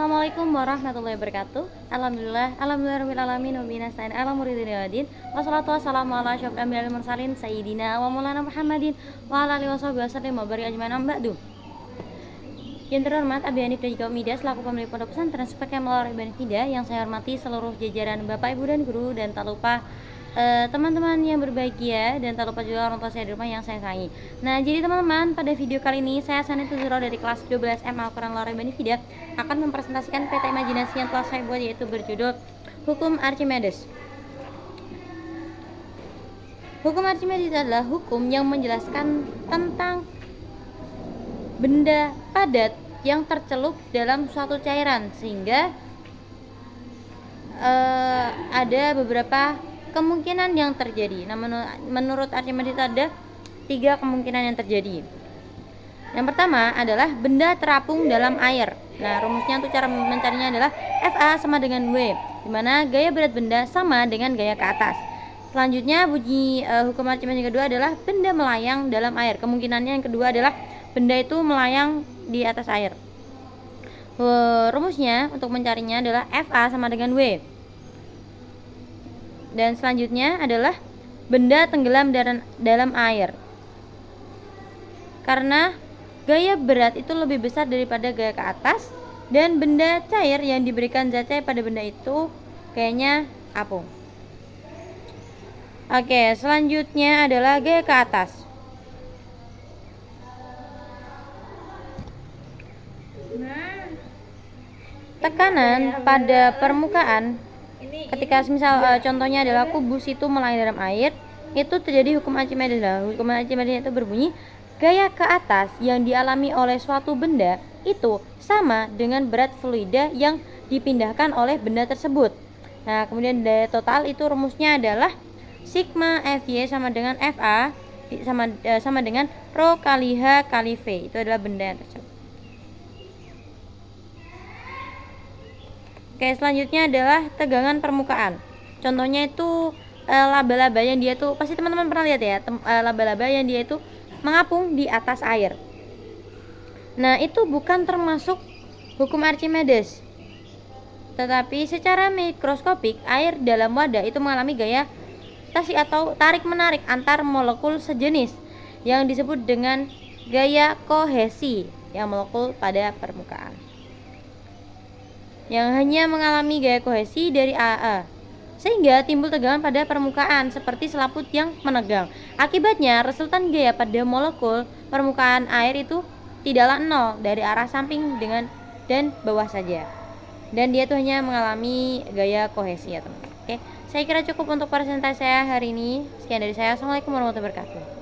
Assalamualaikum warahmatullahi wabarakatuh. Alhamdulillahirabbil wa bihi nasta'in ala muridin wassalatu wassalamu ala asyrofil anbiya'i wal mursalin sayyidina wa maulana Muhammadin wa ala alihi washabihi wasallam wa barik ajmain amma ba'du. Yang terhormat Abi Hanif dan juga Umida selaku pemilik pondok pesantren Sepakat Maulana Ibn Hida, yang saya hormati seluruh jajaran Bapak Ibu dan guru, dan tak lupa teman-teman yang berbahagia, dan tak lupa juga orang tua saya di rumah yang saya sayangi. Nah, jadi teman-teman, pada video kali ini saya Sanit Tuzuro dari kelas 12 M Al-Quran Maulana Ibn Hida akan mempresentasikan peta imajinasi yang telah saya buat, yaitu berjudul Hukum Archimedes. Hukum Archimedes adalah hukum yang menjelaskan tentang benda padat yang tercelup dalam suatu cairan, sehingga ada beberapa kemungkinan yang terjadi. Nah, menurut Archimedes ada 3 kemungkinan yang terjadi. Yang pertama adalah benda terapung dalam air. Nah, rumusnya untuk cara mencarinya adalah Fa sama dengan W, di mana gaya berat benda sama dengan gaya ke atas. Selanjutnya bunyi hukum Archimedes yang kedua adalah benda melayang dalam air. Kemungkinannya yang kedua adalah benda itu melayang di atas air. Rumusnya untuk mencarinya adalah Fa sama dengan W. Dan selanjutnya adalah benda tenggelam dalam air. Karena gaya berat itu lebih besar daripada gaya ke atas, dan benda cair yang diberikan zat cair pada benda itu kayaknya apung. Oke, selanjutnya adalah gaya ke atas. Tekanan pada permukaan, ketika misal contohnya adalah kubus itu melayang dalam air, itu terjadi hukum Archimedes. Hukum Archimedes itu berbunyi gaya ke atas yang dialami oleh suatu benda itu sama dengan berat fluida yang dipindahkan oleh benda tersebut. Nah, kemudian daya total itu rumusnya adalah sigma Fy sama dengan Fa sama dengan rho kali H kali V. Itu adalah benda yang tersebut. Oke, selanjutnya adalah tegangan permukaan. Contohnya itu laba-laba yang dia tuh pasti teman-teman pernah lihat ya, laba-laba yang dia itu mengapung di atas air. Nah, itu bukan termasuk hukum Archimedes. Tetapi secara mikroskopik, air dalam wadah itu mengalami gaya rotasi atau tarik-menarik antar molekul sejenis yang disebut dengan gaya kohesi yang molekul pada permukaan, yang hanya mengalami gaya kohesi dari AA, sehingga timbul tegangan pada permukaan seperti selaput yang menegang. Akibatnya resultan gaya pada molekul permukaan air itu tidaklah nol dari arah samping dan bawah saja, dan dia tuh hanya mengalami gaya kohesi ya teman-teman. Oke, saya kira cukup untuk presentasi saya hari ini. Sekian dari saya. Assalamualaikum warahmatullahi wabarakatuh.